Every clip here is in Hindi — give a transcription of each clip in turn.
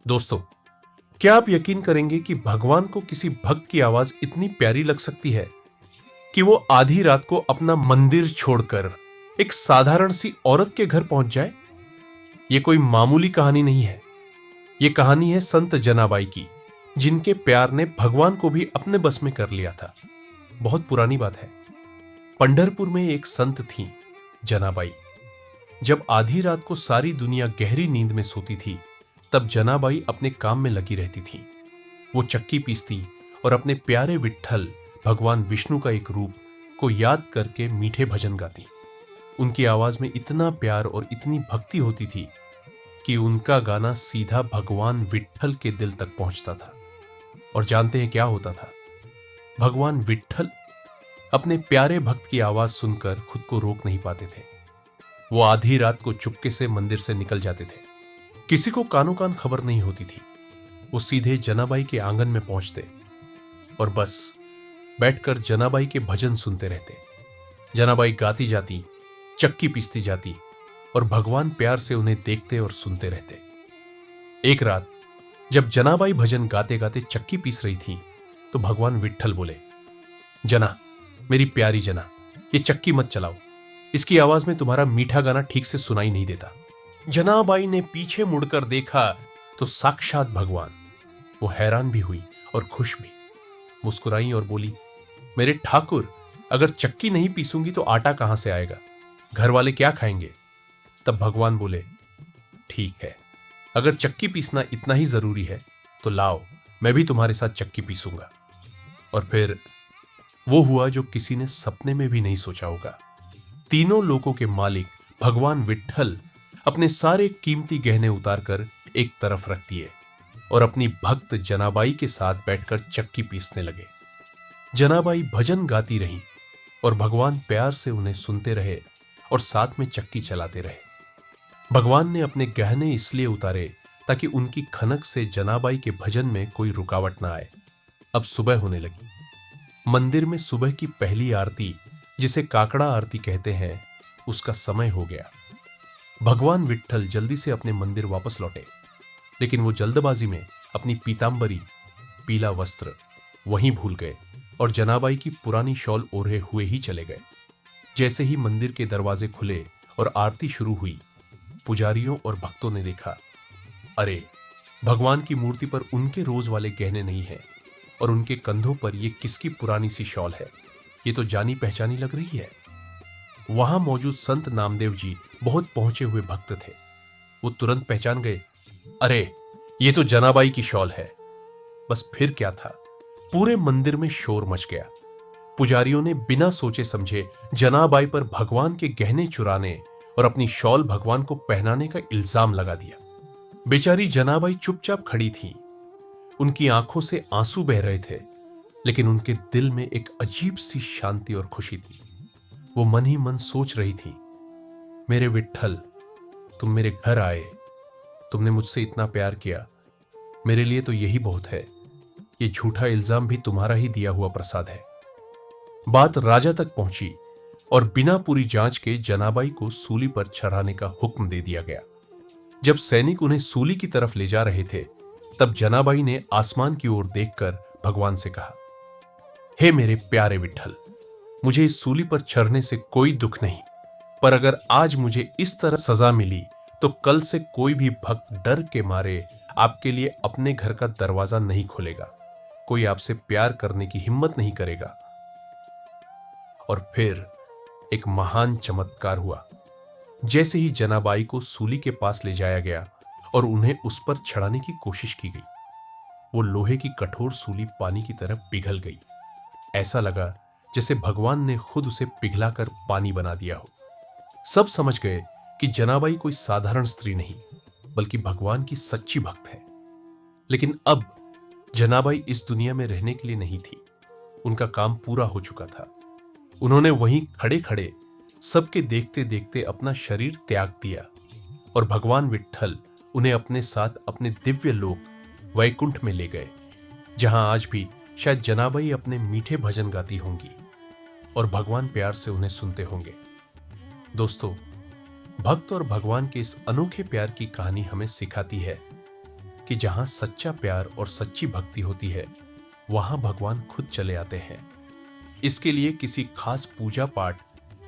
दोस्तों, क्या आप यकीन करेंगे कि भगवान को किसी भक्त की आवाज इतनी प्यारी लग सकती है कि वो आधी रात को अपना मंदिर छोड़कर एक साधारण सी औरत के घर पहुंच जाए? ये कोई मामूली कहानी नहीं है। ये कहानी है संत जनाबाई की, जिनके प्यार ने भगवान को भी अपने बस में कर लिया था। बहुत पुरानी बात है। पंढरपुर में एक संत थी, जनाबाई। जब आधी रात को सारी दुनिया गहरी नींद में सोती थी, तब जनाबाई अपने काम में लगी रहती थी। वो चक्की पीसती और अपने प्यारे विट्ठल, भगवान विष्णु का एक रूप, को याद करके मीठे भजन गाती। उनकी आवाज में इतना प्यार और इतनी भक्ति होती थी कि उनका गाना सीधा भगवान विट्ठल के दिल तक पहुंचता था। और जानते हैं क्या होता था? भगवान विट्ठल अपने प्यारे भक्त की आवाज सुनकर खुद को रोक नहीं पाते थे। वो आधी रात को चुपके से मंदिर से निकल जाते थे। किसी को कानो कान खबर नहीं होती थी। वो सीधे जनाबाई के आंगन में पहुंचते और बस बैठकर जनाबाई के भजन सुनते रहते। जनाबाई गाती जाती, चक्की पीसती जाती और भगवान प्यार से उन्हें देखते और सुनते रहते। एक रात जब जनाबाई भजन गाते गाते चक्की पीस रही थी, तो भगवान विट्ठल बोले, जना, मेरी प्यारी जना, ये चक्की मत चलाओ। इसकी आवाज में तुम्हारा मीठा गाना ठीक से सुनाई नहीं देता। जनाबाई ने पीछे मुड़कर देखा तो साक्षात भगवान। वो हैरान भी हुई और खुश भी। मुस्कुराई और बोली, मेरे ठाकुर, अगर चक्की नहीं पीसूंगी तो आटा कहां से आएगा? घर वाले क्या खाएंगे? तब भगवान बोले, ठीक है, अगर चक्की पीसना इतना ही जरूरी है तो लाओ, मैं भी तुम्हारे साथ चक्की पीसूंगा। और फिर वो हुआ जो किसी ने सपने में भी नहीं सोचा होगा। तीनों लोकों के मालिक भगवान विट्ठल अपने सारे कीमती गहने उतारकर एक तरफ रख दिए और अपनी भक्त जनाबाई के साथ बैठकर चक्की पीसने लगे। जनाबाई भजन गाती रहीं और भगवान प्यार से उन्हें सुनते रहे और साथ में चक्की चलाते रहे। भगवान ने अपने गहने इसलिए उतारे ताकि उनकी खनक से जनाबाई के भजन में कोई रुकावट ना आए। अब सुबह होने लगी। मंदिर में सुबह की पहली आरती, जिसे काकड़ा आरती कहते हैं, उसका समय हो गया। भगवान विट्ठल जल्दी से अपने मंदिर वापस लौटे, लेकिन वो जल्दबाजी में अपनी पीतांबरी, पीला वस्त्र वहीं भूल गए और जनाबाई की पुरानी शॉल ओढ़े हुए ही चले गए। जैसे ही मंदिर के दरवाजे खुले और आरती शुरू हुई, पुजारियों और भक्तों ने देखा, अरे, भगवान की मूर्ति पर उनके रोज वाले गहने नहीं हैं और उनके कंधों पर ये किसकी पुरानी सी शॉल है? ये तो जानी पहचानी लग रही है। वहां मौजूद संत नामदेव जी बहुत पहुंचे हुए भक्त थे। वो तुरंत पहचान गए, अरे, ये तो जनाबाई की शॉल है। बस फिर क्या था, पूरे मंदिर में शोर मच गया। पुजारियों ने बिना सोचे समझे जनाबाई पर भगवान के गहने चुराने और अपनी शॉल भगवान को पहनाने का इल्जाम लगा दिया। बेचारी जनाबाई चुपचाप खड़ी थी। उनकी आंखों से आंसू बह रहे थे, लेकिन उनके दिल में एक अजीब सी शांति और खुशी थी। वो मन ही मन सोच रही थी, मेरे विट्ठल, तुम मेरे घर आए, तुमने मुझसे इतना प्यार किया, मेरे लिए तो यही बहुत है। ये झूठा इल्जाम भी तुम्हारा ही दिया हुआ प्रसाद है। बात राजा तक पहुंची और बिना पूरी जांच के जनाबाई को सूली पर चढ़ाने का हुक्म दे दिया गया। जब सैनिक उन्हें सूली की तरफ ले जा रहे थे, तब जनाबाई ने आसमान की ओर देखकर भगवान से कहा, हे मेरे प्यारे विट्ठल, मुझे इस सूली पर चढ़ने से कोई दुख नहीं, पर अगर आज मुझे इस तरह सजा मिली तो कल से कोई भी भक्त डर के मारे आपके लिए अपने घर का दरवाजा नहीं खोलेगा, कोई आपसे प्यार करने की हिम्मत नहीं करेगा। और फिर एक महान चमत्कार हुआ। जैसे ही जनाबाई को सूली के पास ले जाया गया और उन्हें उस पर चढ़ाने की कोशिश की गई, वो लोहे की कठोर सूली पानी की तरह पिघल गई। ऐसा लगा जैसे भगवान ने खुद उसे पिघलाकर पानी बना दिया हो। सब समझ गए कि जनाबाई कोई साधारण स्त्री नहीं, बल्कि भगवान की सच्ची भक्त है। लेकिन अब जनाबाई इस दुनिया में रहने के लिए नहीं थी। उनका काम पूरा हो चुका था। उन्होंने वहीं खड़े खड़े सबके देखते देखते अपना शरीर त्याग दिया और भगवान विट्ठल उन्हें अपने साथ अपने दिव्य लोक वैकुंठ में ले गए, जहां आज भी शायद जनाबाई अपने मीठे भजन गाती होंगी और भगवान प्यार से उन्हें सुनते होंगे। दोस्तों, भक्त और भगवान के इस अनोखे प्यार की कहानी हमें सिखाती है कि जहां सच्चा प्यार और सच्ची भक्ति होती है, वहां भगवान खुद चले आते हैं। इसके लिए किसी खास पूजा पाठ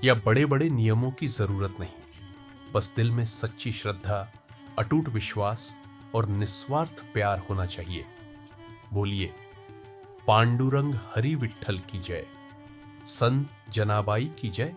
या बड़े बड़े नियमों की जरूरत नहीं। बस दिल में सच्ची श्रद्धा, अटूट विश्वास और निस्वार्थ प्यार होना चाहिए। बोलिए, पांडुरंग हरि विठ्ठल की जय, संत जनाबाई की जय।